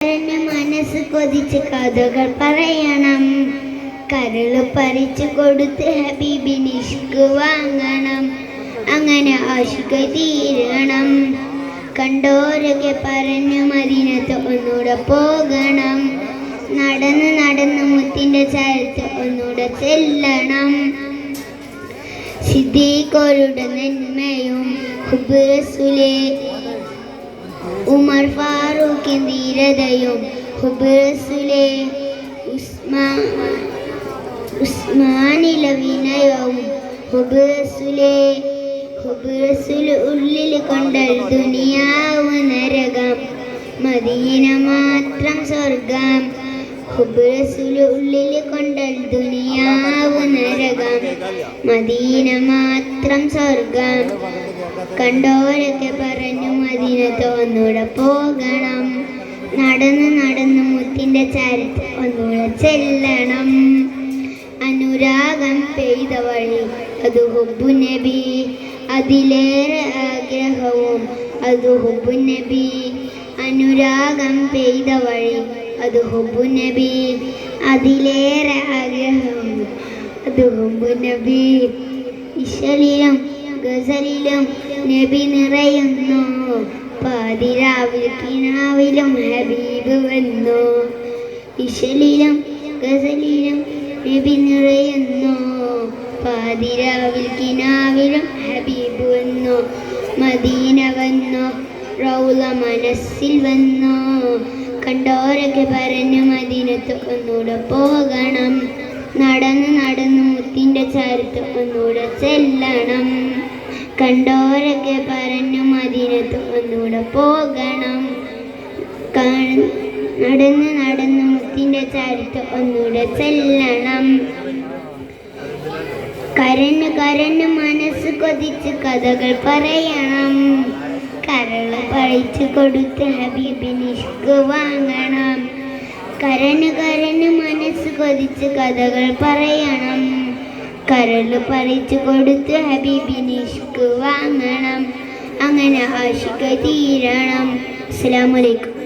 മനസ്സ് കൊതിച്ച് കഥകൾ പറയണം. കരള് പറിച്ചു കൊടുത്ത് ഹബീബിന് ഇഷ്ക് വാങ്ങണം. അങ്ങനെ ആശിക തീരണം. കണ്ടോരൊക്കെ പറഞ്ഞു മദീനത്ത് ഒന്നൂടെ പോകണം. നടന്ന് നടന്ന് മുത്തിന്റെ ചാരത്ത് ഒന്നൂടെ ചെല്ലണം. സിദ്ദീഖരുടെ നന്മയും ഹുബ്ബ് റസൂലേ, ഉമർ ഫാറൂഖിൻ ധീരതയും ഹുബ്ബ് റസൂലേ, ഉസ്മാനിലെ വിനയവും ഹുബ്ബ് റസൂലേ. ഹുബ്ബ് റസൂൽ ഉള്ളിൽ കൊണ്ടൽ ദുനിയാവ് നരകം, മദീന മാത്രം സ്വർഗം. ഹുബ്ബ് റസൂൽ ഉള്ളിൽ കൊണ്ടൽ ദുനിയാവ് നരകം, മദീന മാത്രം സ്വർഗം. കണ്ടോരൊക്കെ പറഞ്ഞു മദീനത്ത് ഒന്നൂടെ പോകണം. നടന്ന് നടന്ന് മുത്തിന്റെ ചാരത്ത് ഒന്നൂടെ ചെല്ലണം. അനുരാഗം പെയ്ത വഴി അത് ഹുബ്ബു നബി, അതിലേറെ ആഗ്രഹവും അത് ഹുബ്ബു നബി. അനുരാഗം പെയ്ത വഴി അത് ഹുബ്ബു നബി, അതിലേറെ ആഗ്രഹവും അത് ഹുബ്ബു നബി. ഇശലിലും ഗസലിലും നബി നിറയുന്നു, പാതിരാവിൽ കിനാവിലും ഹബീബ് വന്നു. ഇശലിലും ഗസലിലും നബി നിറയുന്നു, പാതിരാവിൽ കിനാവിലും ഹബീബ് വന്നു. മദീന വന്നു, റൗള മനസ്സിൽ വന്നു. കണ്ടോരൊക്കെ പറഞ്ഞു മദീനത്ത് ഒന്നൂടെ പോകണം. നടന്ന് നടന്ന് മുത്തിന്റെ ചാരത്ത് ഒന്നൂടെ ചെല്ലണം. കണ്ടോരൊക്കെ പറഞ്ഞു മദീനത്ത് ഒന്നൂടെ പോകണം. നടന്ന് നടന്ന് മുത്തിന്റെ ചാരത്ത് ഒന്നൂടെ ചെല്ലണം. കരഞ്ഞു കരഞ്ഞു മനസ്സ് കൊതിച്ച് കഥകൾ പറയണം. കരള് പറിച്ചു കൊടുത്ത് ഹബീബിന് ഇഷ്ക് വാങ്ങണം. കരഞ്ഞു കരഞ്ഞു മനസ്സ് കൊതിച്ച് കഥകൾ പറയണം. കരള് പറിച്ചു കൊടുത്ത് ഹബീബിന് ഇഷ്ക് വാങ്ങണം. അങ്ങനെ ആശിക തീരണം. അസ്സലാമു അലൈക്കും.